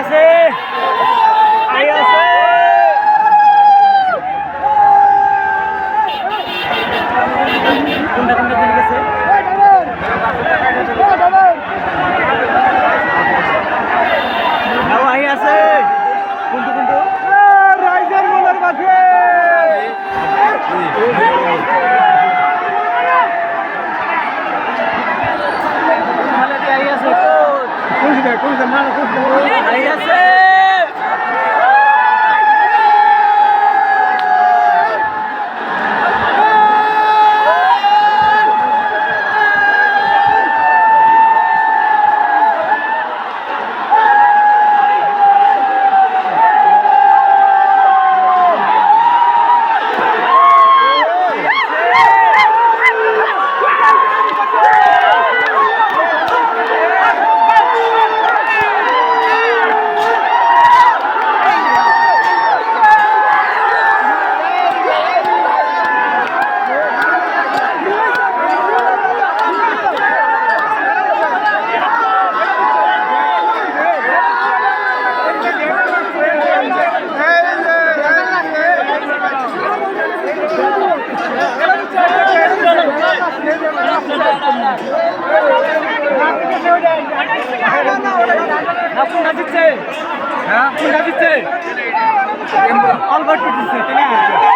আছে কোনটা কোনটা দিকে গেছে আই আছে কোনটা কোনটা রাইজার মোলার মাঝে আই আছে কোন মাল আই আছে কোনটা দিচ্ছে হ্যাঁ কোনটা দিচ্ছে অল বাট দিচ্ছে